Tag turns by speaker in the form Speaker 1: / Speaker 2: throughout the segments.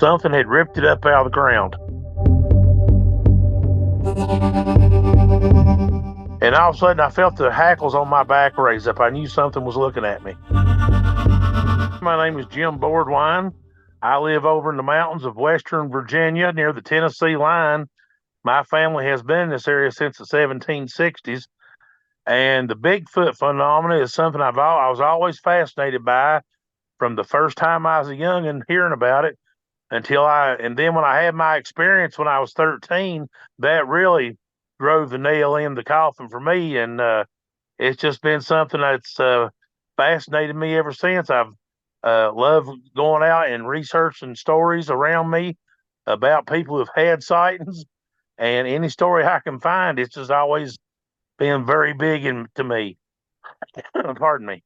Speaker 1: Something had ripped it up out of the ground. And all of a sudden, I felt the hackles on my back raise up. I knew something was looking at me. My name is Jim Boardwine. I live over in the mountains of Western Virginia near the Tennessee line. My family has been in this area since the 1760s. And the Bigfoot phenomenon is something I was always fascinated by from the first time I was a youngin' hearing about it and then when I had my experience when I was 13, that really drove the nail in the coffin for me. And it's just been something that's fascinated me ever since. I've loved going out and researching stories around me about people who've had sightings, and any story I can find, it's just always been very big to me. Pardon me.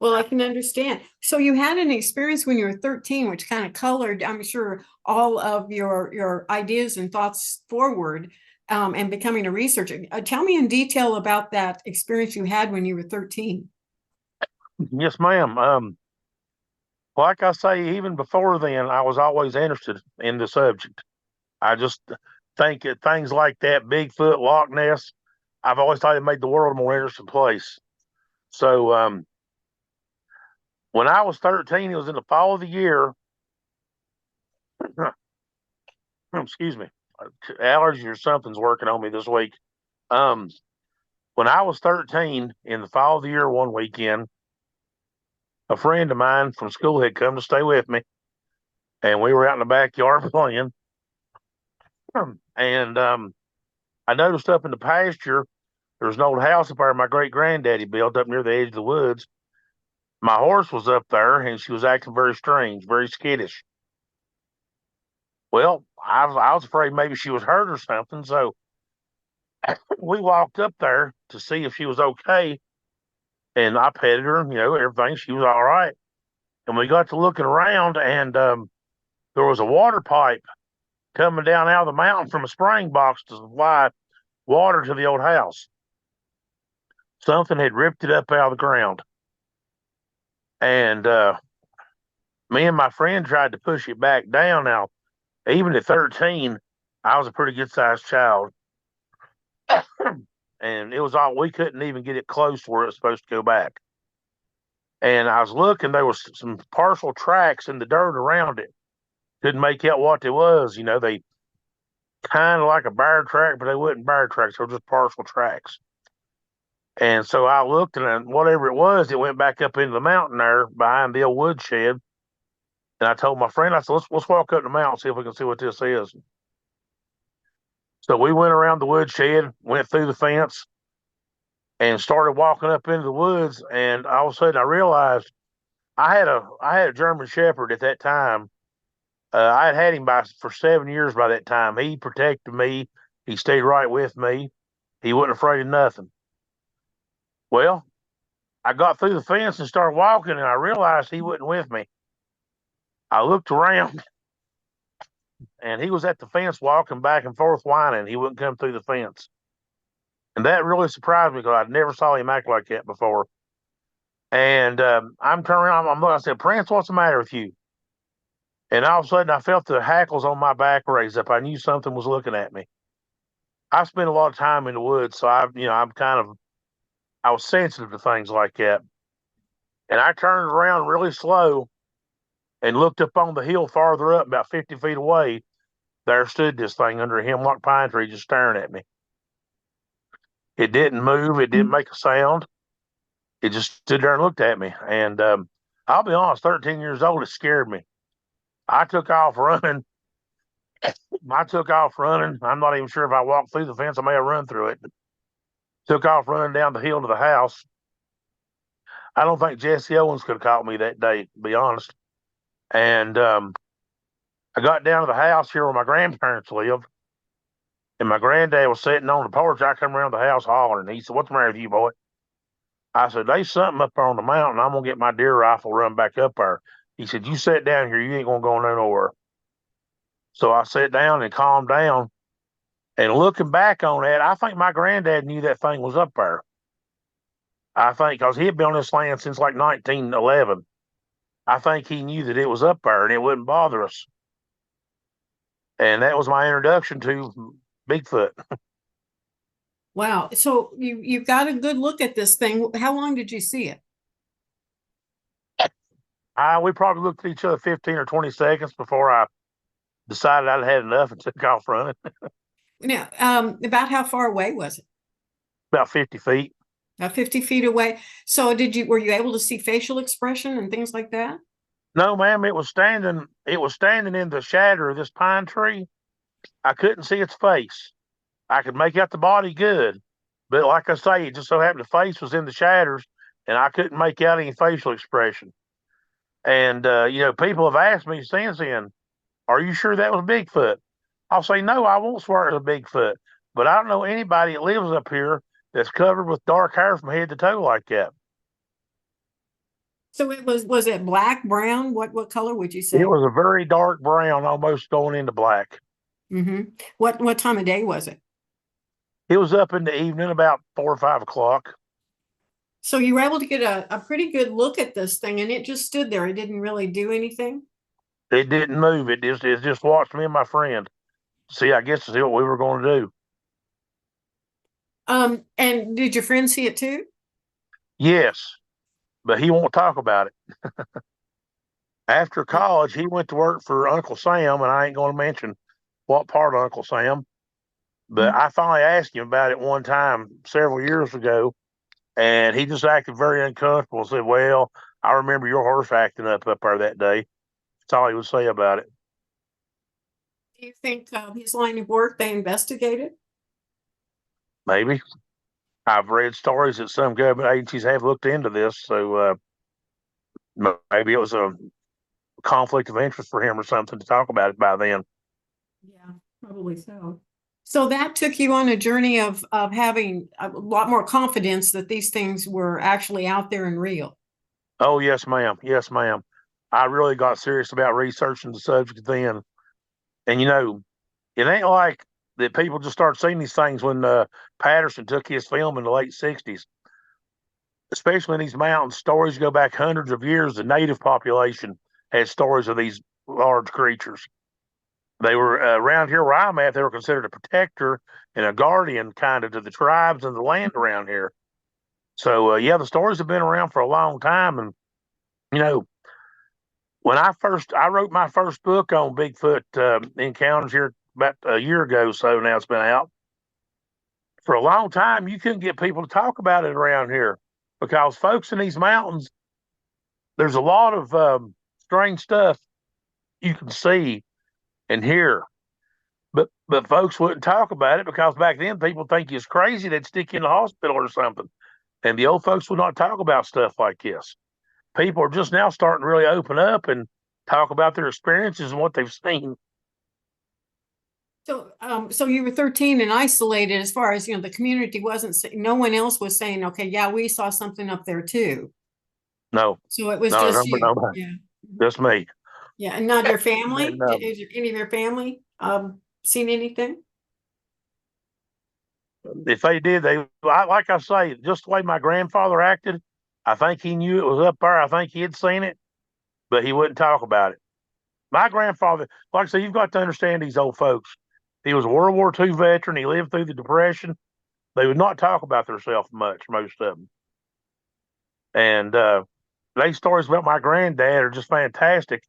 Speaker 2: Well, I can understand. So you had an experience when you were 13, which kind of colored, I'm sure, all of your ideas and thoughts forward, and becoming a researcher. Tell me in detail about that experience you had when you were 13.
Speaker 1: Yes, ma'am. Like I say, even before then, I was always interested in the subject. I just think that things like that, Bigfoot, Loch Ness, I've always thought it made the world a more interesting place. So when I was 13, it was in the fall of the year. Excuse me, allergy or something's working on me this week. Um, when I was 13, in the fall of the year, one weekend, a friend of mine from school had come to stay with me, and we were out in the backyard playing. And I noticed up in the pasture, there was an old house up there my great granddaddy built up near the edge of the woods. My horse was up there, and she was acting very strange, very skittish. Well, I was afraid maybe she was hurt or something, so we walked up there to see if she was okay. And I petted her, everything. She was all right. And we got to looking around, and there was a water pipe coming down out of the mountain from a spring box to supply water to the old house. Something had ripped it up out of the ground. And me and my friend tried to push it back down. Now, even at 13, I was a pretty good sized child. And it was all, we couldn't even get it close to where it was supposed to go back. And I was looking, there was some partial tracks in the dirt around it. Couldn't make out what it was. They kind of like a bear track, but they wasn't bear tracks. They were just partial tracks. And so I looked, and whatever it was, it went back up into the mountain there behind the old woodshed. And I told my friend, I said, let's walk up the mountain, see if we can see what this is. So we went around the woodshed, went through the fence, and started walking up into the woods. And all of a sudden, I realized I had a German Shepherd at that time. I had him for 7 years by that time. He protected me. He stayed right with me. He wasn't afraid of nothing. Well, I got through the fence and started walking, and I realized he wasn't with me. I looked around, and he was at the fence walking back and forth whining. He wouldn't come through the fence. And that really surprised me because I never saw him act like that before. And I'm turning around, I'm looking, I said, Prince, what's the matter with you? And all of a sudden, I felt the hackles on my back raise up. I knew something was looking at me. I spent a lot of time in the woods, so I was sensitive to things like that. And I turned around really slow and looked up on the hill farther up, about 50 feet away. There stood this thing under a hemlock pine tree just staring at me. It didn't move. It didn't make a sound. It just stood there and looked at me. And I'll be honest, 13 years old, it scared me. I took off running. I'm not even sure if I walked through the fence. I may have run through it. Took off running down the hill to the house. I don't think Jesse Owens could have caught me that day, to be honest. And I got down to the house here where my grandparents lived. And my granddad was sitting on the porch. I come around the house hollering. He said, "What's the matter with you, boy?" I said, "There's something up there on the mountain. I'm going to get my deer rifle, run back up there." He said, "You sit down here. You ain't going to go nowhere." So I sat down and calmed down. And looking back on that, I think my granddad knew that thing was up there. I think because he had been on this land since like 1911. I think he knew that it was up there and it wouldn't bother us. And that was my introduction to Bigfoot.
Speaker 2: Wow. So you got a good look at this thing. How long did you see it?
Speaker 1: We probably looked at each other 15 or 20 seconds before I decided I'd had enough and took off running.
Speaker 2: Now, about how far away was it?
Speaker 1: About 50 feet.
Speaker 2: About 50 feet away. So were you able to see facial expression and things like that?
Speaker 1: No, ma'am, it was standing in the shadow of this pine tree. I couldn't see its face. I could make out the body good. But like I say, it just so happened the face was in the shadows and I couldn't make out any facial expression. And people have asked me since then, are you sure that was Bigfoot? I'll say, no, I won't swear it was a Bigfoot. But I don't know anybody that lives up here that's covered with dark hair from head to toe like that.
Speaker 2: So was it black, brown? What color would you
Speaker 1: It
Speaker 2: say?
Speaker 1: was a very dark brown, almost going into black.
Speaker 2: Mm-hmm. What time of day was it?
Speaker 1: It was up in the evening, about 4 or 5 o'clock.
Speaker 2: So you were able to get a pretty good look at this thing, and it just stood there. It didn't really do anything.
Speaker 1: It didn't move. It just watched me and my friend. See, I guess to see what we were going to do.
Speaker 2: And did your friend see it too?
Speaker 1: Yes, but he won't talk about it. After college, he went to work for Uncle Sam, and I ain't going to mention what part of Uncle Sam. But
Speaker 2: Mhm.
Speaker 1: I finally asked him about it one time several years ago, and he just acted very uncomfortable and said, "Well, I remember your horse acting up there that day." That's all he would say about it.
Speaker 2: Do you think his line of work they investigated?
Speaker 1: Maybe I've read stories that some government agencies have looked into this, so maybe it was a conflict of interest for him or something to talk about it by then.
Speaker 2: Yeah, probably so. So that took you on a journey of having a lot more confidence that these things were actually out there and real.
Speaker 1: Oh, yes, ma'am. Yes, ma'am. I really got serious about researching the subject then. And it ain't like that people just start seeing these things when Patterson took his film in the late 60s. Especially in these mountains, stories go back hundreds of years. The native population had stories of these large creatures. They were around here where I'm at, they were considered a protector and a guardian kind of to the tribes and the land around here. So, yeah, the stories have been around for a long time. And, you know, when I wrote my first book on Bigfoot encounters here about a year ago, so now it's been out. For a long time, you couldn't get people to talk about it around here because folks in these mountains, there's a lot of strange stuff you can see and hear. But folks wouldn't talk about it because back then people think you're crazy. They'd stick you in the hospital or something. And the old folks would not talk about stuff like this. People are just now starting to really open up and talk about their experiences and what they've seen.
Speaker 2: So you were 13 and isolated as far as, the community wasn't, no one else was saying, okay, yeah, we saw something up there too.
Speaker 1: No,
Speaker 2: So it was
Speaker 1: no,
Speaker 2: just
Speaker 1: no,
Speaker 2: you.
Speaker 1: no,
Speaker 2: Yeah.
Speaker 1: just me.
Speaker 2: Yeah. And not your family?
Speaker 1: And
Speaker 2: Is any of your family seen anything?
Speaker 1: if they did, like I say, just the way my grandfather acted, I think he knew it was up there. I think he had seen it, but he wouldn't talk about it. My grandfather, like I say, you've got to understand these old folks. He was a World War II veteran. He lived through the Depression. They would not talk about themselves much, most of them. And these stories about my granddad are just fantastic.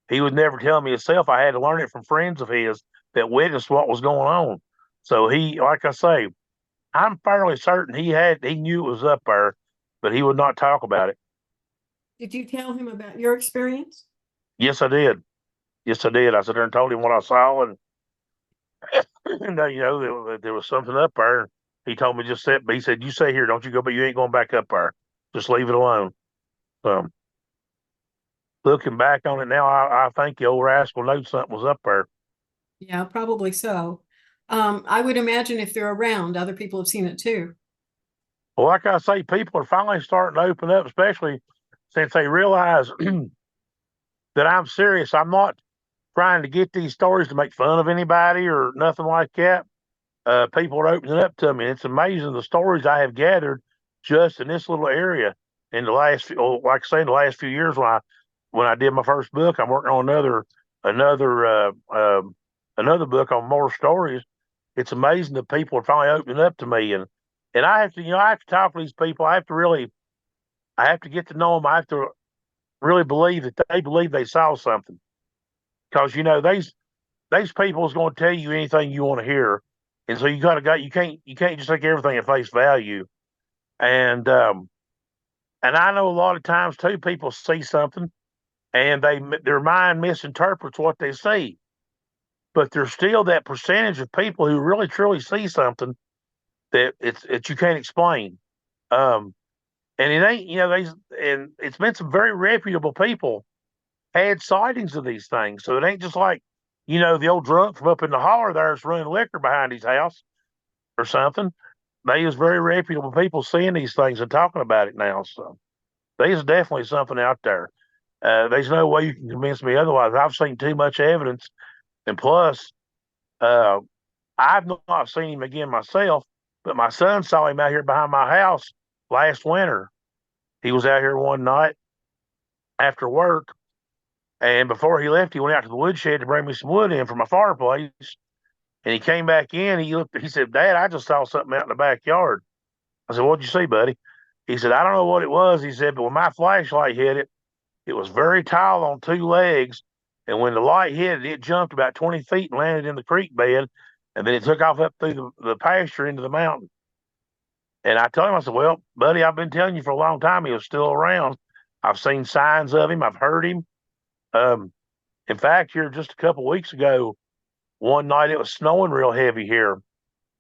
Speaker 1: He would never tell me himself. I had to learn it from friends of his that witnessed what was going on. So like I say, I'm fairly certain he knew it was up there, but he would not talk about it.
Speaker 2: Did you tell him about your experience?
Speaker 1: Yes, I did. Yes, I did. I sat there and told him what I saw, and, there was something up there. He told me just sit. But he said, "You stay here. Don't you go. But you ain't going back up there. Just leave it alone." Um, Looking back on it now, I think the old rascal knew something was up there.
Speaker 2: Yeah, probably so. I would imagine if they're around, other people have seen it too.
Speaker 1: Well, like I say, people are finally starting to open up, especially since they realize that I'm serious. I'm not trying to get these stories to make fun of anybody or nothing like that. People are opening up to me. It's amazing the stories I have gathered just in this little area in the last, like I say, in the last few years when I did my first book. I'm working on another another book on more stories. It's amazing that people are finally opening up to me, and I have to, I have to talk to these people. I have to get to know them. I have to really believe that they believe they saw something, because these people is going to tell you anything you want to hear, and so you got to go. You can't just take everything at face value. And and I know a lot of times too, people see something and their mind misinterprets what they see, but there's still that percentage of people who really truly see something that it's you can't explain. Um, and it ain't, and it's been some very reputable people had sightings of these things. So it ain't just like, the old drunk from up in the holler there's running liquor behind his house or something. They is very reputable people seeing these things and talking about it now. So there's definitely something out there. There's no way you can convince me otherwise. I've seen too much evidence, and plus, uh, I've not seen him again myself. But my son saw him out here behind my house last winter. He was out here one night after work, and before he left, he went out to the woodshed to bring me some wood in for my fireplace. And he came back in. He looked. He said, "Dad, I just saw something out in the backyard." I said, "What'd you see, buddy?" He said, "I don't know what it was." He said, "But when my flashlight hit it, it was very tall on two legs. And when the light hit it, it jumped about 20 feet and landed in the creek bed. And then it took off up through the pasture into the mountain." And I told him, I said, "Well, buddy, I've been telling you for a long time he was still around. I've seen signs of him. I've heard him. Um, in fact, here just a couple of weeks ago, one night it was snowing real heavy here.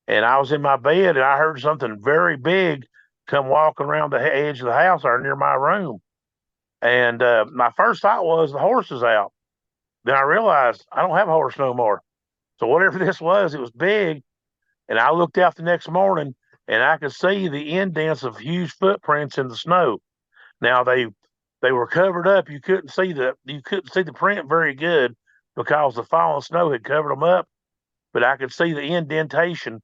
Speaker 1: And I was in my bed and I heard something very big come walking around the edge of the house or near my room. And my first thought was the horse is out. Then I realized I don't have a horse no more. So whatever this was, it was big. And I looked out the next morning and I could see the indents of huge footprints in the snow. Now they were covered up. You couldn't see the print very good because the falling snow had covered them up. But I could see the indentation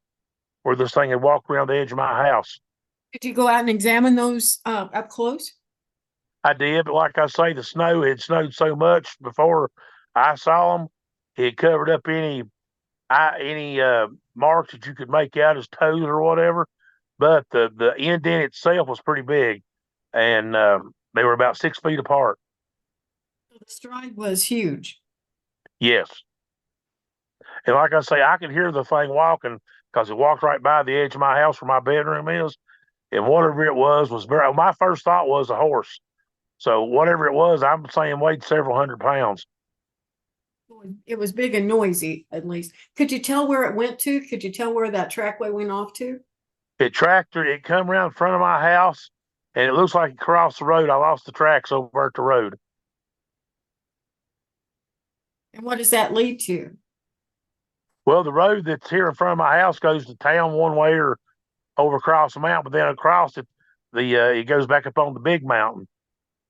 Speaker 1: where this thing had walked around the edge of my house.
Speaker 2: Did you go out and examine those up close?
Speaker 1: I did, but like I say, the snow had snowed so much before I saw them, it covered up any marks that you could make out as toes or whatever. But the indent itself was pretty big, and they were about 6 feet apart.
Speaker 2: The stride was huge.
Speaker 1: Yes, and like I say, I could hear the thing walking because it walked right by the edge of my house where my bedroom is, and whatever it was very. My first thought was a horse. So whatever it was, I'm saying weighed several hundred pounds.
Speaker 2: It was big and noisy, at least. Could you tell where it went to? Could you tell where that trackway went off to?
Speaker 1: It come around in front of my house, and it looks like it crossed the road. I lost the tracks over at the road.
Speaker 2: And what does that lead to?
Speaker 1: Well, the road that's here in front of my house goes to town one way or over across the mountain, but then across it, it goes back up on the big mountain.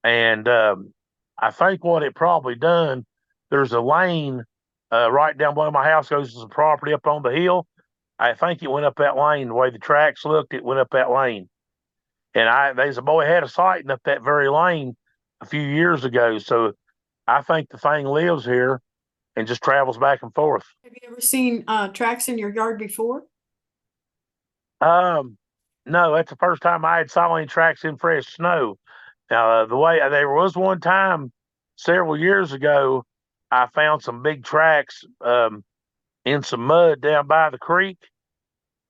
Speaker 1: And I think what it probably done, there's a lane right down below my house goes to the property up on the hill. I think it went up that lane. The way the tracks looked, it went up that lane. And there's a boy had a sighting up that very lane a few years ago. So I think the thing lives here and just travels back and forth.
Speaker 2: Have you ever seen tracks in your yard before?
Speaker 1: Um, no, that's the first time I had saw any tracks in fresh snow. Now, the way there was one time several years ago, I found some big tracks in some mud down by the creek,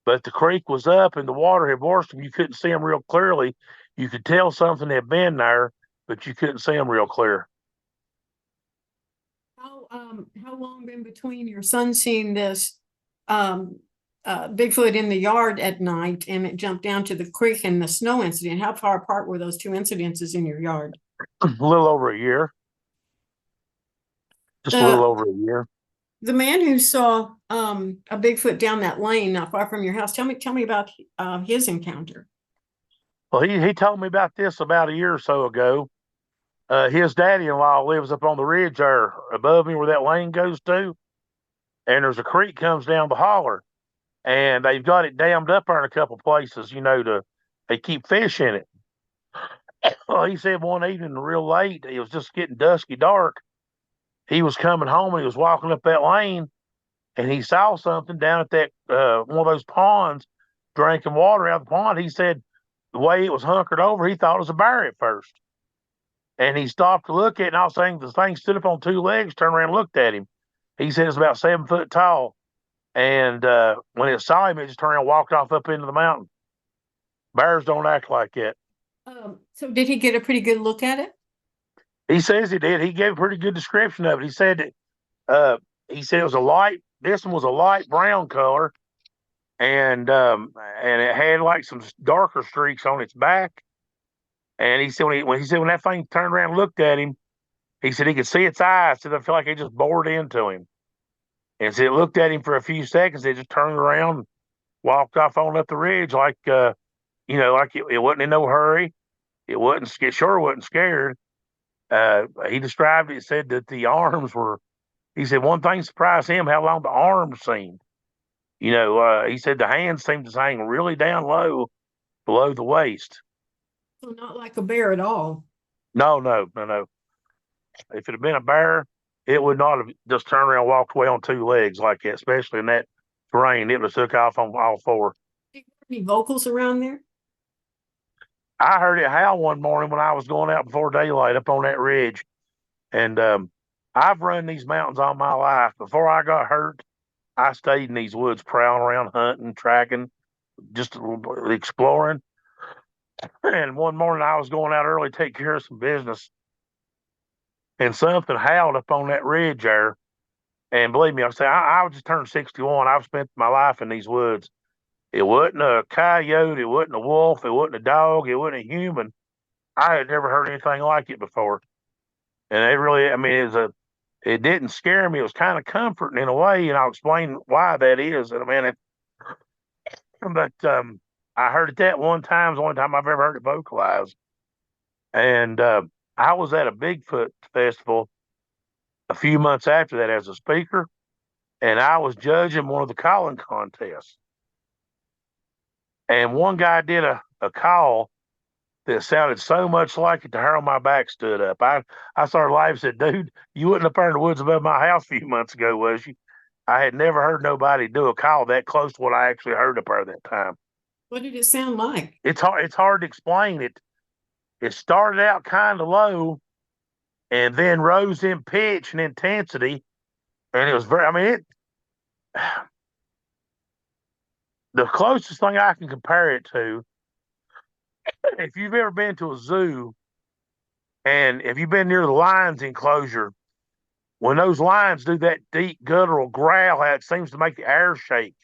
Speaker 1: but the creek was up and the water had washed them. You couldn't see them real clearly. You could tell something had been there, but you couldn't see them real clear.
Speaker 2: How long been between your son seeing this Bigfoot in the yard at night and it jumped down to the creek and the snow incident? How far apart were those two incidences in your yard?
Speaker 1: A little over a year, just a little over a year.
Speaker 2: The man who saw a Bigfoot down that lane not far from your house, tell me about his encounter.
Speaker 1: Well, he told me about this about a year or so ago. His daddy-in-law lives up on the ridge there above me where that lane goes to, and there's a creek comes down the holler, and they've got it dammed up there in a couple places, they keep fish in it. Well, he said one evening real late, it was just getting dusky dark. He was coming home and he was walking up that lane, and he saw something down at that one of those ponds, drinking water out of the pond. He said the way it was hunkered over, he thought it was a bear at first. And he stopped to look at it, and all of a sudden the thing stood up on two legs, turned around and looked at him. He said it's about 7 foot tall. And when it saw him, it just turned around and walked off up into the mountain. Bears don't act like that.
Speaker 2: So did he get a pretty good look at it?
Speaker 1: He says he did. He gave a pretty good description of it. He said it was a light. This one was a light brown color, and it had like some darker streaks on its back. And he said when that thing turned around and looked at him, he said he could see its eyes. So I feel like it just bored into him. And so it looked at him for a few seconds. It just turned around, and walked off on up the ridge like like it wasn't in no hurry. It wasn't scared. Sure, wasn't scared. He described it. Said that the arms were. He said one thing surprised him how long the arms seemed. He said the hands seemed to hang really down low, below the waist.
Speaker 2: So not like a bear at all.
Speaker 1: No, no, no, no. If it had been a bear, it would not have just turned around and walked away on two legs like that, especially in that terrain. It would have took off on all four.
Speaker 2: Any vocals around there?
Speaker 1: I heard it howl one morning when I was going out before daylight up on that ridge. And I've run these mountains all my life. Before I got hurt, I stayed in these woods, prowling around, hunting, tracking, just exploring. And one morning I was going out early to take care of some business, and something howled up on that ridge there. And believe me, I was just turned 61. I've spent my life in these woods. It wasn't a coyote, it wasn't a wolf, it wasn't a dog, it wasn't a human. I had never heard anything like it before. And it really, I mean, it didn't scare me. It was kind of comforting in a way, and I'll explain why that is in a minute. But I heard it that one time. It's the only time I've ever heard it vocalized. And I was at a Bigfoot festival a few months after that as a speaker, and I was judging one of the calling contests. And one guy did a call that sounded so much like it, the hair on my back stood up. I started laughing, said, dude, you wasn't up there in the woods above my house a few months ago, was you? I had never heard nobody do a call that close to what I actually heard up there that time.
Speaker 2: What did it sound like?
Speaker 1: It's hard to explain it. It started out kind of low and then rose in pitch and intensity. And it was the closest thing I can compare it to, if you've ever been to a zoo and if you've been near the lions enclosure, when those lions do that deep guttural growl, how it seems to make the air shake.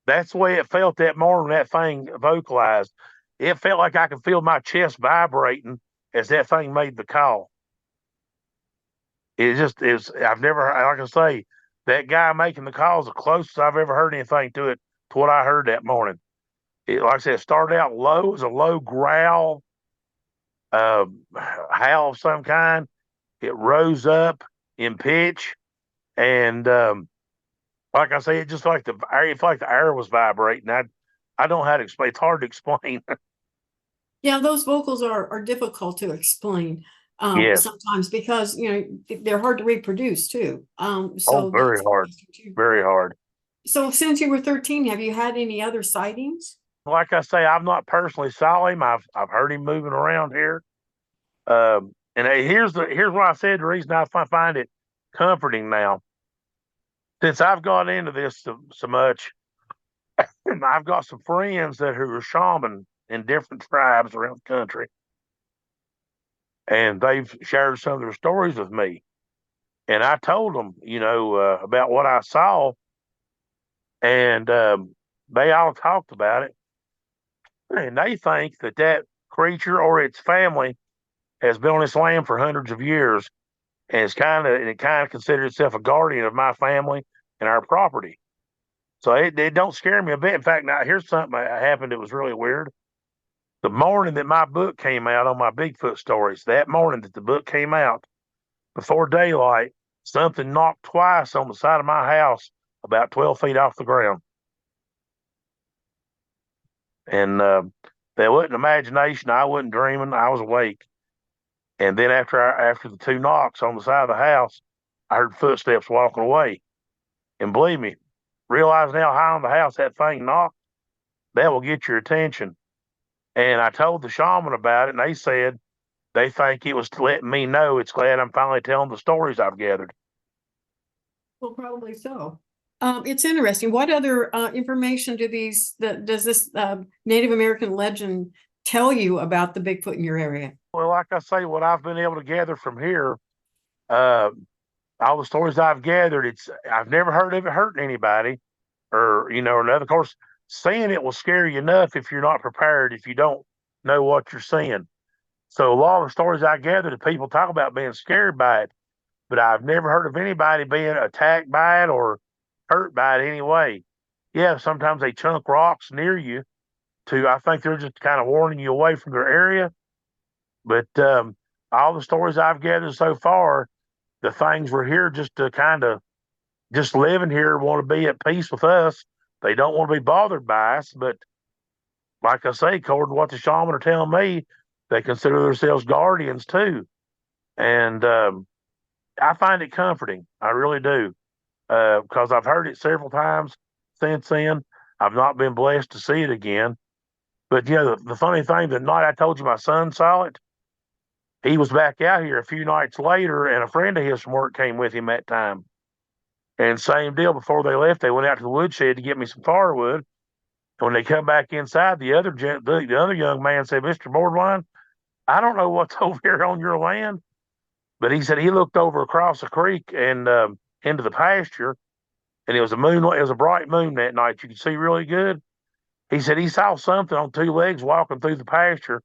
Speaker 1: That's the way it felt that morning when that thing vocalized. It felt like I could feel my chest vibrating as that thing made the call. I've never, like I say, that guy making the call is the closest I've ever heard anything to it, to what I heard that morning. Like I said, it started out low. It was a low growl, howl of some kind. It rose up in pitch, and like I say, it just like the air, it felt like the air was vibrating. I don't know how to explain. It's hard to explain.
Speaker 2: Yeah, those vocals are difficult to explain
Speaker 1: Yes.
Speaker 2: sometimes because they're hard to reproduce too. So
Speaker 1: Very hard. Very hard.
Speaker 2: So since you were 13, have you had any other sightings?
Speaker 1: Like I say, I've not personally saw him. I've heard him moving around here. And here's what I said. The reason I find it comforting now, since I've got into this so much, I've got some friends that who are shaman in different tribes around the country, and they've shared some of their stories with me. And I told them, about what I saw, and they all talked about it, and they think that creature or its family has been on this land for hundreds of years, and it kind of considers itself a guardian of my family and our property. So it don't scare me a bit. In fact, now here's something that happened that was really weird. The morning that my book came out on my Bigfoot stories, that morning that the book came out, before daylight, something knocked twice on the side of my house about 12 feet off the ground. And that wasn't imagination. I wasn't dreaming. I was awake. And then after the two knocks on the side of the house, I heard footsteps walking away. And believe me, realizing how high on the house that thing knocked, that will get your attention. And I told the shaman about it, and they said they think it was letting me know it's glad I'm finally telling the stories I've gathered.
Speaker 2: Well, probably so. It's interesting. What other information does this Native American legend tell you about the Bigfoot in your area?
Speaker 1: Well, like I say, what I've been able to gather from here, uh, all the stories I've gathered, I've never heard of it hurting anybody, or another. Of course, seeing it will scare you enough if you're not prepared, if you don't know what you're seeing. So a lot of the stories I gather, the people talk about being scared by it, but I've never heard of anybody being attacked by it or hurt by it anyway. Yeah, sometimes they chunk rocks near you I think they're just kind of warning you away from their area. But all the stories I've gathered so far, the things were here just to kind of just living here, want to be at peace with us. They don't want to be bothered by us. But like I say, according to what the shaman are telling me, they consider themselves guardians too. And I find it comforting. I really do. Because I've heard it several times since then. I've not been blessed to see it again. But the funny thing, the night I told you my son saw it, he was back out here a few nights later, and a friend of his from work came with him that time. And same deal, before they left, they went out to the woodshed to get me some firewood. And when they come back inside, the other young man said, "Mr. Boardline, I don't know what's over here on your land," but he said he looked over across the creek and into the pasture, and it was a moonlight. It was a bright moon that night. You could see really good. He said he saw something on two legs walking through the pasture,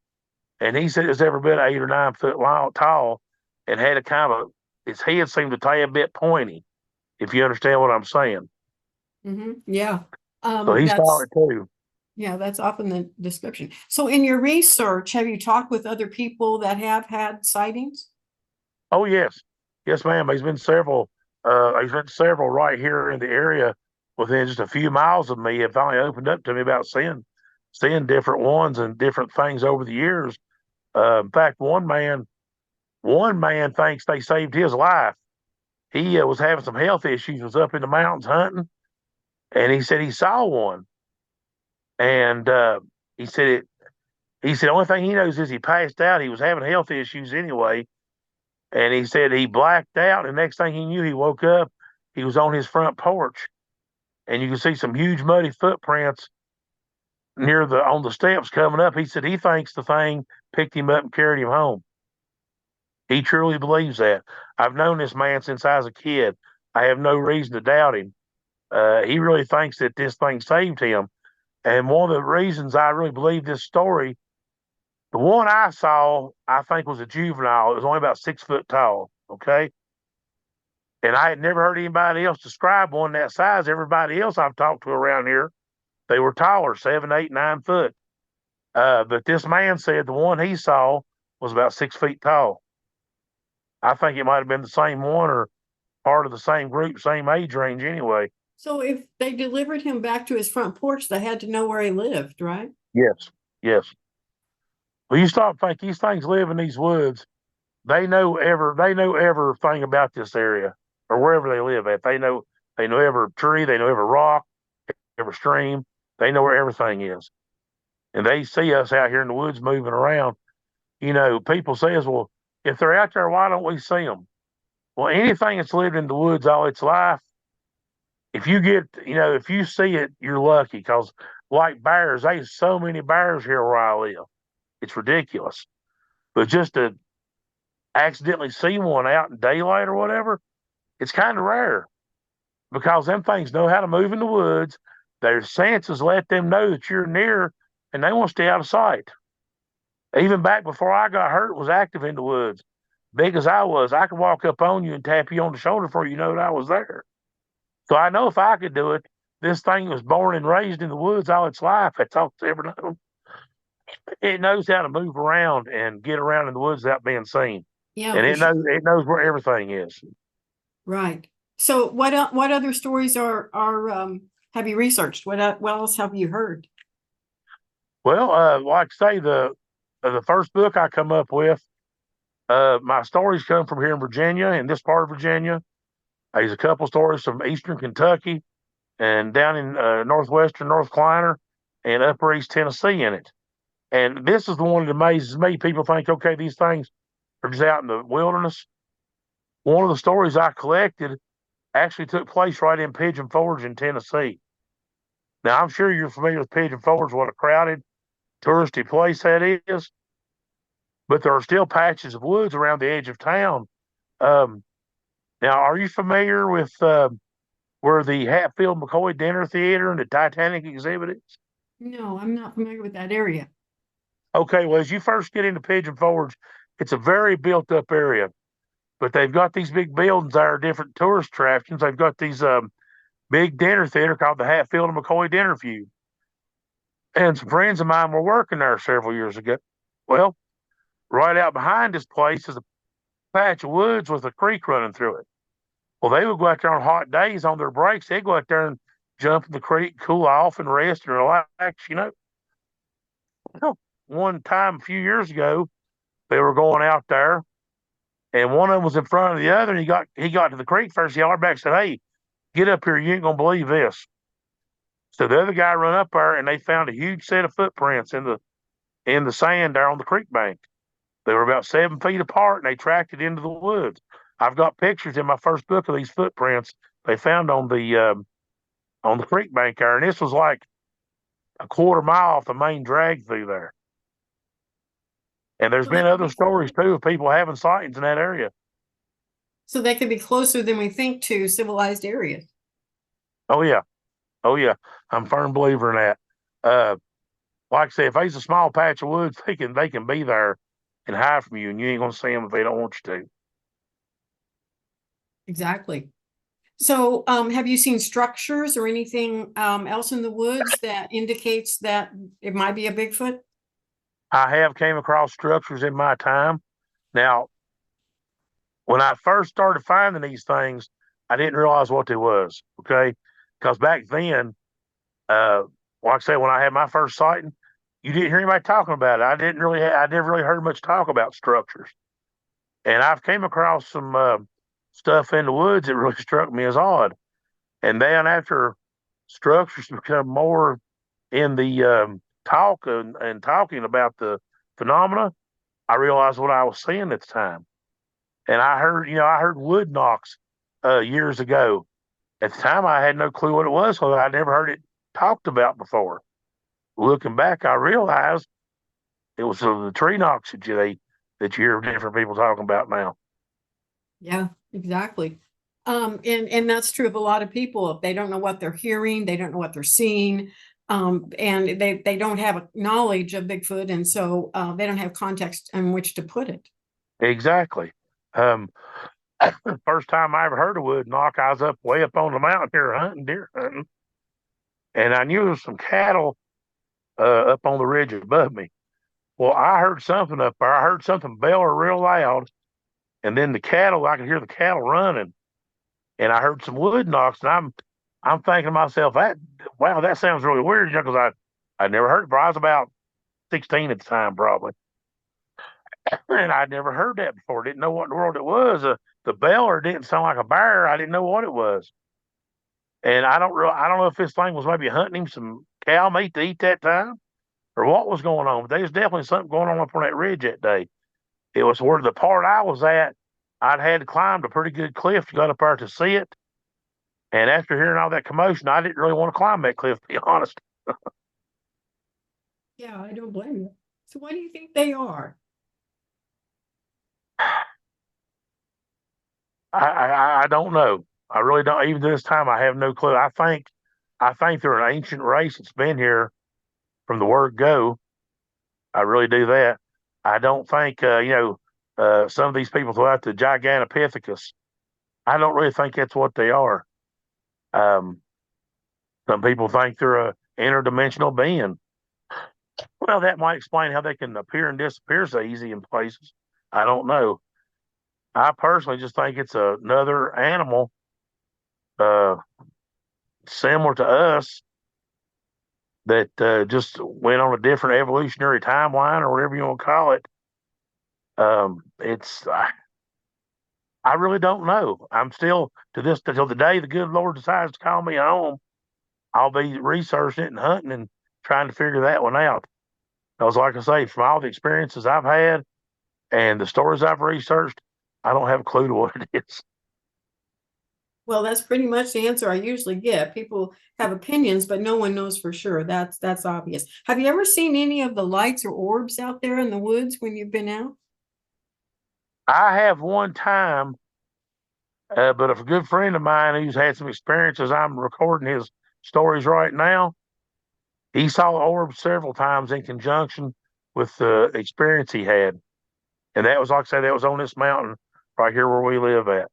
Speaker 1: and he said it was every bit 8 or 9 foot long, tall, and had a kind of its head seemed to be a bit pointy. If you understand what I'm saying.
Speaker 2: Yeah.
Speaker 1: So he saw it too.
Speaker 2: Yeah, that's often the description. So in your research, have you talked with other people that have had sightings?
Speaker 1: Oh yes, yes, ma'am. There's been several. There's been several right here in the area within just a few miles of me. Have finally opened up to me about seeing different ones and different things over the years. In fact, one man thinks they saved his life. He was having some health issues. Was up in the mountains hunting, and he said he saw one. And he said it. He said the only thing he knows is he passed out. He was having health issues anyway, and he said he blacked out. And the next thing he knew, he woke up. He was on his front porch, and you can see some huge muddy footprints on the steps coming up. He said he thinks the thing picked him up and carried him home. He truly believes that. I've known this man since I was a kid. I have no reason to doubt him. He really thinks that this thing saved him. And one of the reasons I really believe this story, the one I saw, I think was a juvenile. It was only about 6 foot tall. Okay. And I had never heard anybody else describe one that size. Everybody else I've talked to around here, they were taller, 7, 8, 9 foot. But this man said the one he saw was about 6 feet tall. I think it might have been the same one or part of the same group, same age range anyway.
Speaker 2: So if they delivered him back to his front porch, they had to know where he lived, right?
Speaker 1: Yes, yes. Well, you stop think these things live in these woods. They know everything about this area or wherever they live at. They know every tree, they know every rock, every stream. They know where everything is. And they see us out here in the woods moving around. People says, well, if they're out there, why don't we see them? Well, anything that's lived in the woods all its life, if you see it, you're lucky because, like bears, there's so many bears here where I live. It's ridiculous. But just to accidentally see one out in daylight or whatever, it's kind of rare because them things know how to move in the woods. Their senses let them know that you're near and they want to stay out of sight. Even back before I got hurt, was active in the woods. Big as I was, I could walk up on you and tap you on the shoulder before you know that I was there. So I know if I could do it, this thing was born and raised in the woods all its life. That's all it's ever known. It knows how to move around and get around in the woods without being seen.
Speaker 2: Yeah,
Speaker 1: And it knows where everything is.
Speaker 2: right. So what other stories are have you researched? What else have you heard?
Speaker 1: Well, like I say, the first book I come up with, my stories come from here in Virginia, in this part of Virginia. There's a couple stories from eastern Kentucky and down in northwestern North Carolina and upper East Tennessee in it. And this is the one that amazes me. People think, okay, these things are just out in the wilderness. One of the stories I collected actually took place right in Pigeon Forge in Tennessee. Now, I'm sure you're familiar with Pigeon Forge, what a crowded, touristy place that is, but there are still patches of woods around the edge of town. Um, Now, are you familiar with where the Hatfield McCoy Dinner Theater and the Titanic exhibit is?
Speaker 2: No, I'm not familiar with that area.
Speaker 1: Okay, well, as you first get into Pigeon Forge, it's a very built up area, but they've got these big buildings that are different tourist attractions. They've got these big dinner theater called the Hatfield and McCoy Dinner View. And some friends of mine were working there several years ago. Well, right out behind this place is a patch of woods with a creek running through it. Well, they would go out there on hot days on their breaks. They'd go out there and jump in the creek, cool off, and rest and relax. One time a few years ago, they were going out there, and one of them was in front of the other. And he got to the creek first. He hollered back and said, "Hey, get up here! You ain't gonna believe this." So the other guy run up there, and they found a huge set of footprints in the sand there on the creek bank. They were about 7 feet apart, and they tracked it into the woods. I've got pictures in my first book of these footprints they found on the creek bank there, and this was like a quarter mile off the main drag through there. And there's
Speaker 2: So
Speaker 1: been
Speaker 2: that could
Speaker 1: other
Speaker 2: be,
Speaker 1: stories too of people having sightings in that area.
Speaker 2: so that could be closer than we think to civilized areas.
Speaker 1: Oh yeah, oh yeah, I'm a firm believer in that. Uh, like I say, if there's a small patch of woods, they can be there and hide from you, and you ain't gonna see them if they don't want you to.
Speaker 2: Exactly. So, have you seen structures or anything else in the woods that indicates that it might be a Bigfoot?
Speaker 1: I have came across structures in my time. Now, when I first started finding these things, I didn't realize what they was. Okay, because back then, uh, like I said, when I had my first sighting, you didn't hear anybody talking about it. I never really heard much talk about structures. And I've came across some stuff in the woods that really struck me as odd. And then after structures become more in the talk and talking about the phenomena, I realized what I was seeing at the time. And I heard wood knocks years ago. At the time, I had no clue what it was because I'd never heard it talked about before. Looking back, I realized it was the tree knocks that you hear different people talking about now.
Speaker 2: Yeah, exactly. And that's true of a lot of people. If they don't know what they're hearing, they don't know what they're seeing, and they don't have a knowledge of Bigfoot, and so they don't have context in which to put it.
Speaker 1: Exactly. Um, the first time I ever heard a wood knock, I was up way up on the mountain here hunting, deer hunting, and I knew there was some cattle up on the ridge above me. Well, I heard something up there. I heard something bellow real loud, and then I could hear the cattle running, and I heard some wood knocks, and I'm thinking to myself, wow, that sounds really weird, because I never heard it. But I was about 16 at the time, probably, and I'd never heard that before. Didn't know what in the world it was. The beller didn't sound like a bear. I didn't know what it was, and I don't know if this thing was maybe hunting him some cow meat to eat that time or what was going on. But there was definitely something going on up on that ridge that day. It was where the part I was at. I'd had to climb a pretty good cliff to get up there to see it. And after hearing all that commotion, I didn't really want to climb that cliff, to be honest.
Speaker 2: Yeah, I don't blame you. So what do you think they are?
Speaker 1: I don't know. I really don't. Even to this time, I have no clue. I think they're an ancient race that's been here from the word go. I really do that. I don't think some of these people throw out the Gigantopithecus. I don't really think that's what they are. Um, some people think they're a interdimensional being. Well, that might explain how they can appear and disappear so easy in places. I don't know. I personally just think it's another animal uh, similar to us that just went on a different evolutionary timeline or whatever you want to call it. It's I I really don't know. I'm still to this until the day the good Lord decides to call me home. I'll be researching it and hunting and trying to figure that one out. Because, like I say, from all the experiences I've had and the stories I've researched, I don't have a clue to what it is.
Speaker 2: Well, that's pretty much the answer I usually get. People have opinions, but no one knows for sure. That's obvious. Have you ever seen any of the lights or orbs out there in the woods when you've been out?
Speaker 1: I have one time, but if a good friend of mine who's had some experiences, I'm recording his stories right now. He saw orbs several times in conjunction with the experience he had. And that was, like I said, that was on this mountain right here where we live at.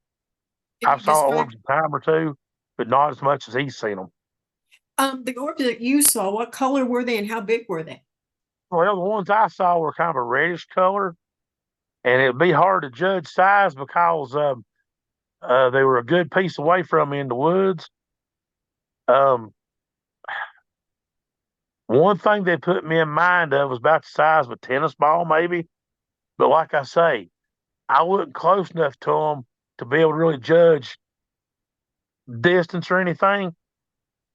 Speaker 2: Can
Speaker 1: I
Speaker 2: you
Speaker 1: saw
Speaker 2: describe
Speaker 1: orbs a time or two, but not as much as he's seen them.
Speaker 2: the orbs that you saw? What color were they and how big were they?
Speaker 1: Well, the ones I saw were kind of a reddish color, and it'd be hard to judge size because they were a good piece away from me in the woods. Um, One thing they put me in mind of was about the size of a tennis ball, maybe. But like I say, I wasn't close enough to them to be able to really judge distance or anything.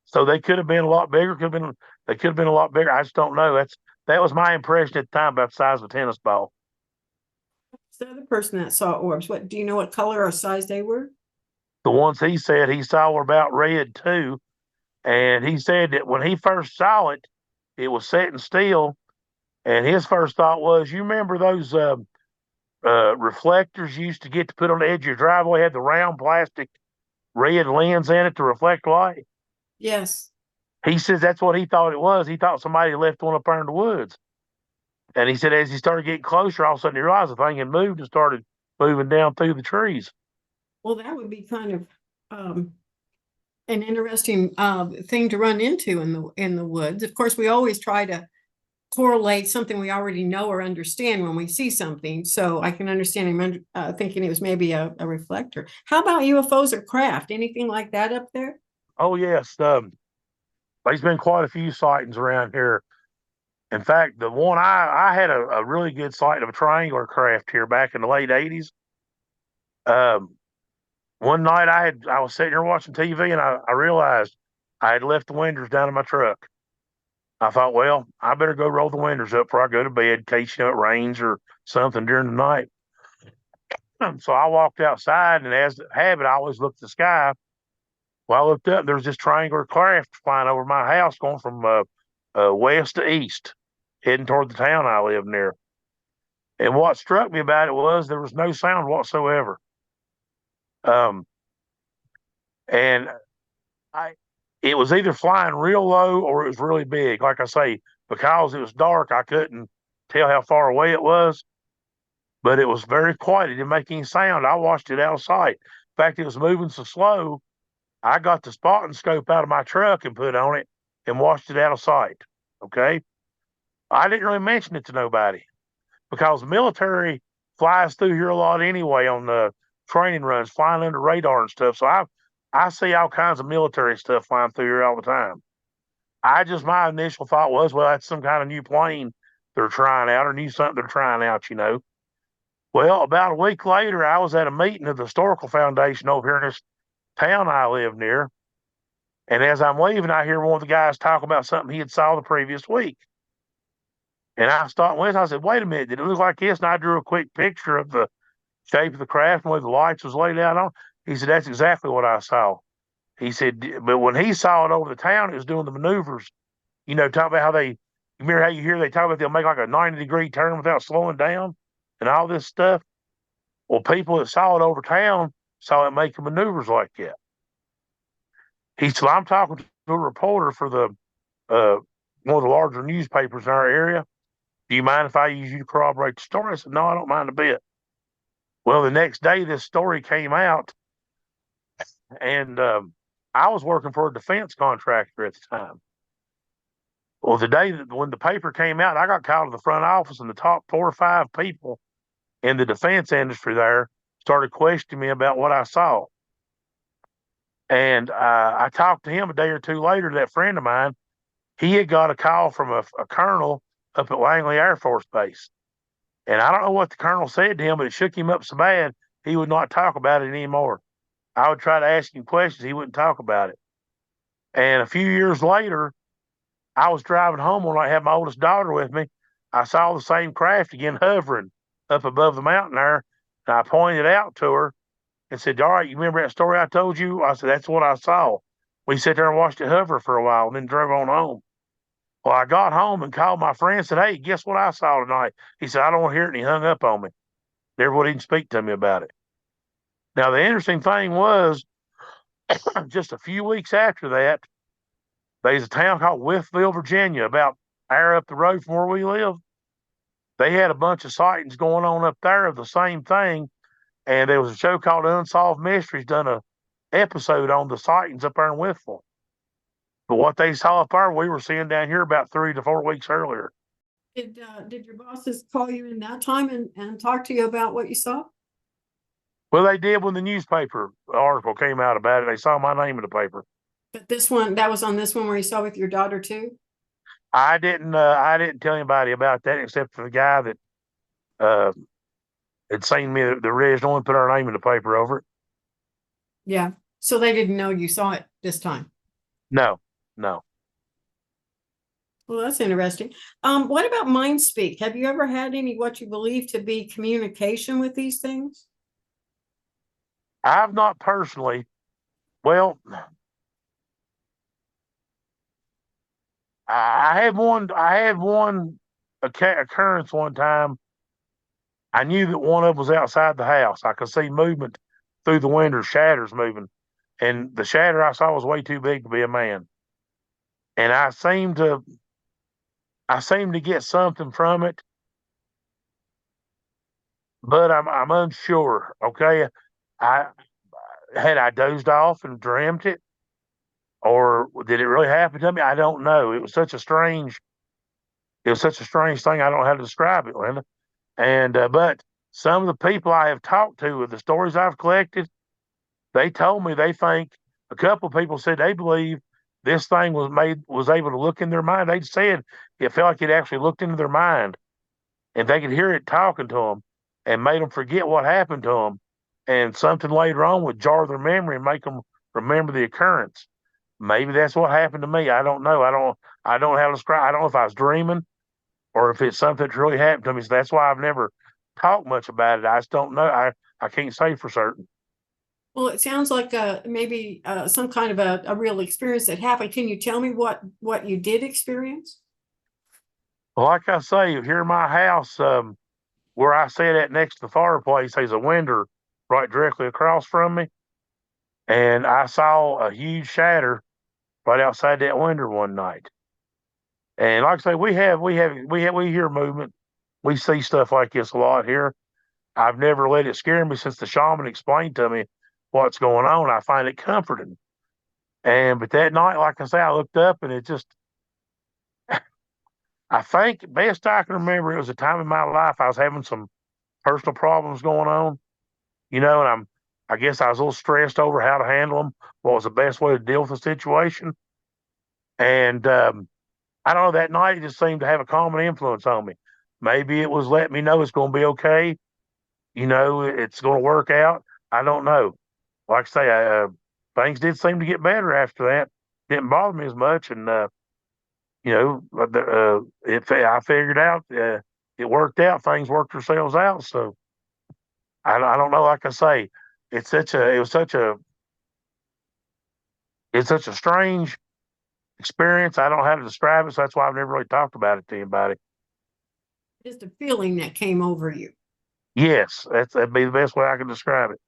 Speaker 1: So they could have been a lot bigger. They could have been a lot bigger. I just don't know. That was my impression at the time about the size of a tennis ball.
Speaker 2: The other person that saw orbs, what do you know what color or size they were?
Speaker 1: The ones he said he saw were about red too, and he said that when he first saw it, it was sitting still, and his first thought was, "You remember those reflectors you used to get to put on the edge of your driveway? Had the round plastic red lens in it to reflect light."
Speaker 2: Yes.
Speaker 1: He says that's what he thought it was. He thought somebody left one up there in the woods. And he said as he started getting closer, all of a sudden he realized the thing had moved and started moving down through the trees.
Speaker 2: Well, that would be kind of an interesting thing to run into in the woods. Of course, we always try to correlate something we already know or understand when we see something. So I can understand him thinking it was maybe a reflector. How about UFOs or craft? Anything like that up there?
Speaker 1: Oh, yes. There's been quite a few sightings around here. In fact, the one I had a really good sight of a triangular craft here back in the late 80s. Um, One night I was sitting here watching TV and I realized I had left the windows down in my truck. I thought, well, I better go roll the windows up before I go to bed in case it rains or something during the night. So I walked outside, and as habit, I always look at the sky. Well, I looked up, there was this triangular craft flying over my house, going from west to east, heading toward the town I live near. And what struck me about it was there was no sound whatsoever. Um, and I, it was either flying real low or it was really big. Like I say, because it was dark, I couldn't tell how far away it was, but it was very quiet. It didn't make any sound. I watched it out of sight. In fact, it was moving so slow, I got the spotting scope out of my truck and put on it and watched it out of sight. Okay. I didn't really mention it to nobody because the military flies through here a lot anyway on the training runs, flying under radar and stuff. So I see all kinds of military stuff flying through here all the time. My initial thought was, well, that's some kind of new plane they're trying out or new something they're trying out. Well, about a week later, I was at a meeting of the Historical Foundation over here in this town I live near. And as I'm leaving, I hear one of the guys talk about something he had saw the previous week. And I stopped and I said, wait a minute, did it look like this? And I drew a quick picture of the shape of the craft and where the lights was laid out on. He said, that's exactly what I saw. He said, but when he saw it over the town, it was doing the maneuvers. Talk about how you remember how you hear they talk about they'll make like a 90-degree turn without slowing down and all this stuff. Well, people that saw it over town saw it making maneuvers like that. He said, I'm talking to a reporter for the one of the larger newspapers in our area. Do you mind if I use you to corroborate the story? I said, no, I don't mind a bit. Well, the next day, this story came out, and I was working for a defense contractor at the time. Well, the day when the paper came out, I got called to the front office, and the top 4 or 5 people in the defense industry there started questioning me about what I saw. And I talked to him a day or two later, that friend of mine. He had got a call from a colonel up at Langley Air Force Base. And I don't know what the colonel said to him, but it shook him up so bad. he would not talk about it anymore. I would try to ask him questions, he wouldn't talk about it. And a few years later, I was driving home when I had my oldest daughter with me. I saw the same craft again hovering up above the mountain there, and I pointed it out to her and said, "All right, you remember that story I told you?" I said, "That's what I saw." We sat there and watched it hover for a while and then drove on home. Well, I got home and called my friend and said, "Hey, guess what I saw tonight?" He said, "I don't want to hear it," and he hung up on me. Never would even speak to me about it. Now, the interesting thing was, just a few weeks after that, there's a town called Withville, Virginia, about an hour up the road from where we live. They had a bunch of sightings going on up there of the same thing, and there was a show called Unsolved Mysteries done a episode on the sightings up there in Withville. But what they saw up there, we were seeing down here about 3 to 4 weeks earlier.
Speaker 2: Did your bosses call you in that time and talk to you about what you saw?
Speaker 1: Well, they did when the newspaper article came out about it. They saw my name in the paper.
Speaker 2: But this one, that was on this one where you saw with your daughter too?
Speaker 1: I didn't tell anybody about that except for the guy that uh, had seen me the original and put our name in the paper over it.
Speaker 2: Yeah. So they didn't know you saw it this time.
Speaker 1: No, no.
Speaker 2: Well, that's interesting. What about mind speak? Have you ever had any what you believe to be communication with these things?
Speaker 1: I've not personally. Well, I had one. I had one occurrence one time. I knew that one of them was outside the house. I could see movement through the window, shadows moving, and the shadow I saw was way too big to be a man. And I seemed to get something from it, but I'm unsure. Okay, I I dozed off and dreamt it, or did it really happen to me? I don't know. It was such a strange thing. I don't know how to describe it, Linda. And but some of the people I have talked to with the stories I've collected, they told me they think a couple of people said they believe this thing was able to look in their mind. They said it felt like it actually looked into their mind and they could hear it talking to them and made them forget what happened to them. And something later on would jar their memory and make them remember the occurrence. Maybe that's what happened to me. I don't know. I don't know how to describe. I don't know if I was dreaming or if it's something that really happened to me. So that's why I've never talked much about it. I just don't know. I can't say for certain.
Speaker 2: Well, it sounds like maybe some kind of a real experience that happened. Can you tell me what you did experience?
Speaker 1: Like I say, here in my house, where I sit at next to the fireplace, there's a window right directly across from me, and I saw a huge shadow right outside that window one night. And like I say, we hear movement. We see stuff like this a lot here. I've never let it scare me since the shaman explained to me what's going on. I find it comforting. And but that night, like I say, I looked up and it just I think best I can remember it was a time in my life I was having some personal problems going on, and I guess I was a little stressed over how to handle them, what was the best way to deal with the situation. And I don't know, that night it just seemed to have a calming influence on me. Maybe it was letting me know it's going to be okay. It's going to work out. I don't know. Like I say, things did seem to get better after that. Didn't bother me as much, and I figured out it worked out. Things worked themselves out. So I don't know. Like I say, it's such a it was such a it's such a strange experience. I don't know how to describe it, so that's why I've never really talked about it to anybody.
Speaker 2: Just a feeling that came over you.
Speaker 1: Yes, that'd be the best way I can describe it.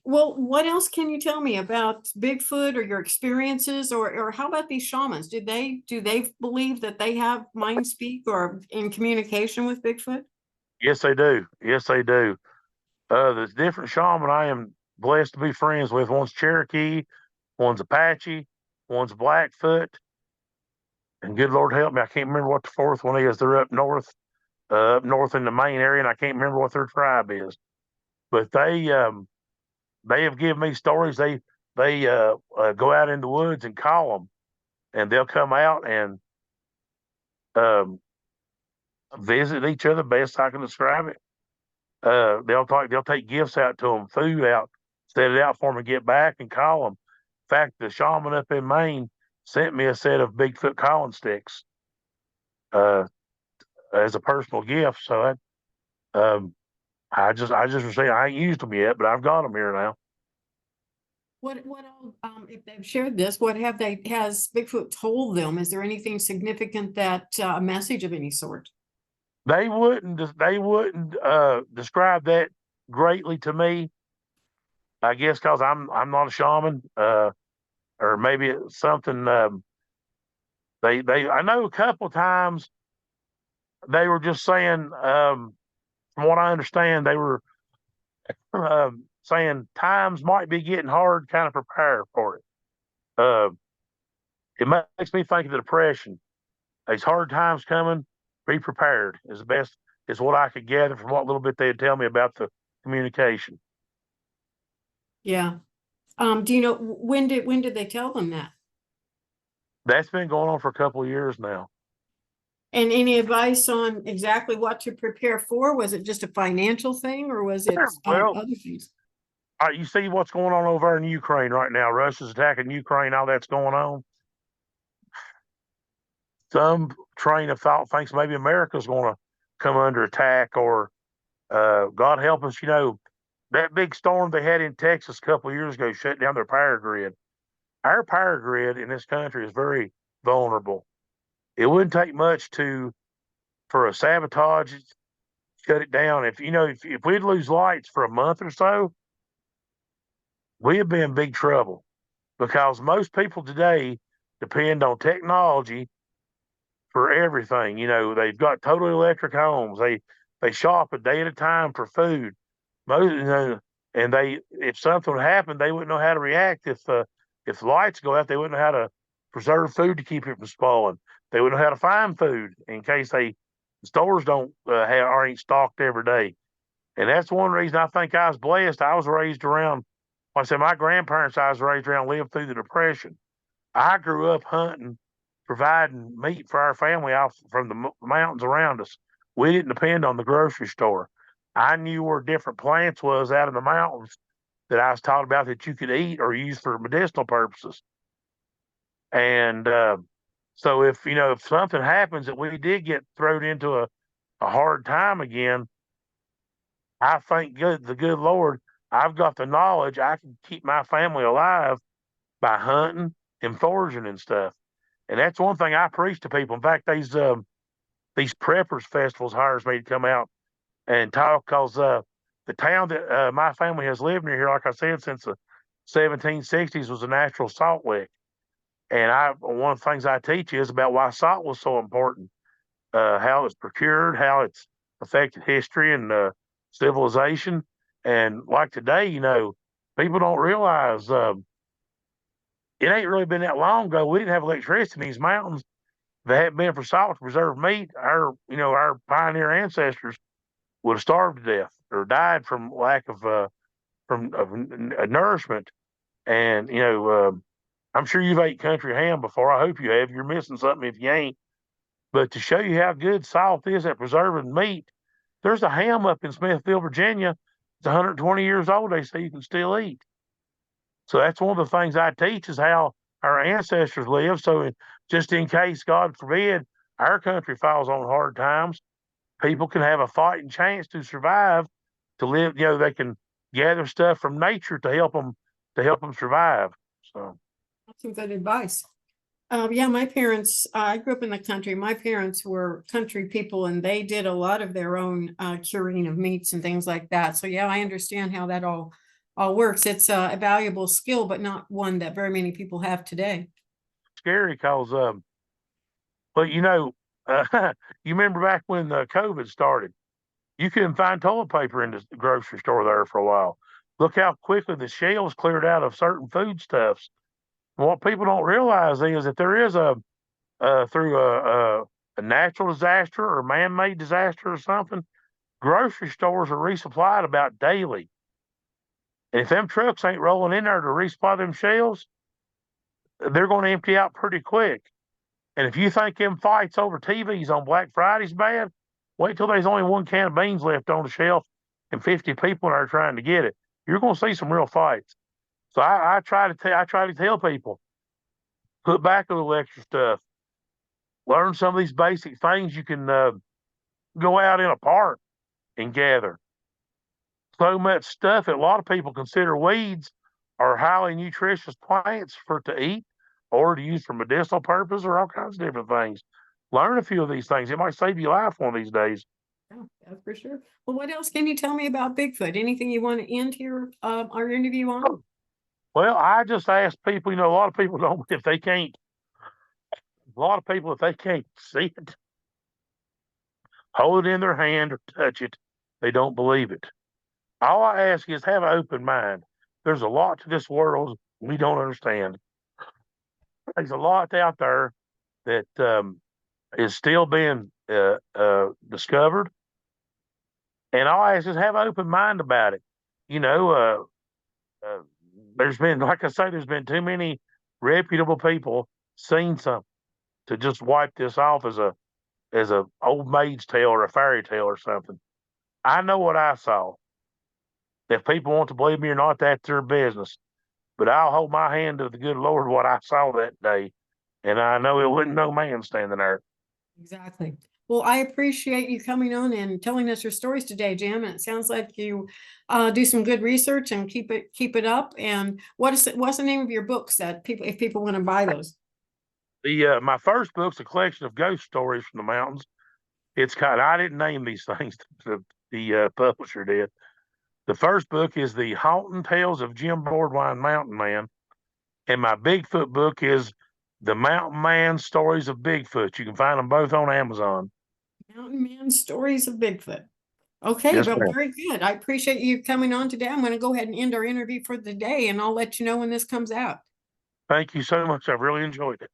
Speaker 2: Well, what else can you tell me about Bigfoot or your experiences, or how about these shamans? Do they believe that they have mind speak or in communication with Bigfoot?
Speaker 1: Yes, they do. Yes, they do. There's different shaman I am blessed to be friends with. One's Cherokee, one's Apache, one's Blackfoot, and good Lord help me, I can't remember what the fourth one is. They're up north in the main area, and I can't remember what their tribe is. But they have given me stories. They go out in the woods and call them, and they'll come out and um, visit each other. Best I can describe it. They'll take gifts out to them, food out, set it out for them, and get back and call them. In fact, the shaman up in Maine sent me a set of Bigfoot calling sticks uh, as a personal gift. So I just received. I ain't used them yet, but I've got them here now.
Speaker 2: What all, if they've shared this, what has Bigfoot told them? Is there anything significant that, a message of any sort?
Speaker 1: They wouldn't describe that greatly to me. I guess because I'm not a shaman, or maybe it's something. They I know a couple of times they were just saying. From what I understand, they were saying times might be getting hard. Kind of prepare for it. Uh, it makes me think of the depression. These hard times coming. Be prepared is the best. Is what I could gather from what little bit they'd tell me about the communication.
Speaker 2: Yeah. Do you know when did they tell them that?
Speaker 1: That's been going on for a couple of years now.
Speaker 2: And any advice on exactly what to prepare for? Was it just a financial thing or was it
Speaker 1: Well,
Speaker 2: other things?
Speaker 1: you see what's going on over in Ukraine right now. Russia's attacking Ukraine. All that's going on. Some train of thought thinks maybe America's going to come under attack, or God help us, that big storm they had in Texas a couple of years ago shut down their power grid. Our power grid in this country is very vulnerable. It wouldn't take much for a sabotage, shut it down. If we'd lose lights for a month or so, we'd be in big trouble because most people today depend on technology for everything. They've got totally electric homes. They shop a day at a time for food. And if something would happen, they wouldn't know how to react. If the lights go out, they wouldn't know how to preserve food to keep it from spoiling. They wouldn't know how to find food in case the stores don't aren't stocked every day. And that's one reason I think I was blessed. I was raised around. Like I said, my grandparents I was raised around lived through the Depression. I grew up hunting, providing meat for our family out from the mountains around us. We didn't depend on the grocery store. I knew where different plants was out in the mountains that I was taught about that you could eat or use for medicinal purposes. And so if something happens that we did get thrown into a hard time again, I thank the good Lord I've got the knowledge I can keep my family alive by hunting and foraging and stuff. And that's one thing I preach to people. In fact, these preppers festivals hires me to come out and talk because the town that my family has lived near here, like I said, since the 1760s, was a natural salt lick. And one of the things I teach is about why salt was so important, how it's procured, how it's affected history and civilization. And like today, people don't realize it ain't really been that long ago. We didn't have electricity in these mountains. If it hadn't been for salt to preserve meat, our pioneer ancestors would have starved to death or died from lack of nourishment. And I'm sure you've ate country ham before. I hope you have. You're missing something if you ain't. But to show you how good salt is at preserving meat, there's a ham up in Smithville, Virginia. It's 120 years old. They say you can still eat. So that's one of the things I teach is how our ancestors lived. So just in case, God forbid, our country falls on hard times, people can have a fighting chance to survive, to live. They can gather stuff from nature to help them survive. So
Speaker 2: That's some good advice. Yeah, my parents, I grew up in the country. My parents were country people and they did a lot of their own curing of meats and things like that. So yeah, I understand how that all works. It's a valuable skill, but not one that very many people have today.
Speaker 1: scary because, but you remember back when COVID started, you couldn't find toilet paper in the grocery store there for a while. Look how quickly the shelves cleared out of certain foodstuffs. What people don't realize is that there is through a natural disaster or man-made disaster or something, grocery stores are resupplied about daily. And if them trucks ain't rolling in there to resupply them shelves, they're going to empty out pretty quick. And if you think them fights over TVs on Black Friday's bad, wait till there's only one can of beans left on the shelf and 50 people in there trying to get it, you're going to see some real fights. So I try to tell people, put back a little extra stuff, learn some of these basic things. You can go out in a park and gather. So much stuff that a lot of people consider weeds are highly nutritious plants to eat or to use for medicinal purpose or all kinds of different things. Learn a few of these things. It might save your life one of these days.
Speaker 2: Yeah, that's for sure. Well, what else can you tell me about Bigfoot? Anything you want to end here our interview on?
Speaker 1: Well, I just ask people, a lot of people don't, if they can't, a lot of people, if they can't see it, hold it in their hand or touch it, they don't believe it. All I ask is have an open mind. There's a lot to this world we don't understand. There's a lot out there that is still being discovered. And all I ask is have an open mind about it. There's been, like I say, there's been too many reputable people seen something to just wipe this off as a old maid's tale or a fairy tale or something. I know what I saw. If people want to believe me or not, that's their business. But I'll hold my hand to the good Lord what I saw that day. And I know it wasn't no man standing there.
Speaker 2: Exactly. Well, I appreciate you coming on and telling us your stories today, Jim. And it sounds like you do some good research and keep it up. And what's the name of your books that if people want to buy those?
Speaker 1: My first book's a collection of ghost stories from the mountains. I didn't name these things. The publisher did. The first book is the Haunting Tales of Jim Boardwine Mountain Man, and my Bigfoot book is the Mountain Man Stories of Bigfoot. You can find them both on Amazon.
Speaker 2: Mountain Man Stories of Bigfoot. Okay,
Speaker 1: Yes,
Speaker 2: well,
Speaker 1: ma'am.
Speaker 2: very good. I appreciate you coming on today. I'm going to go ahead and end our interview for the day, and I'll let you know when this comes out.
Speaker 1: Thank you so much. I've really enjoyed it.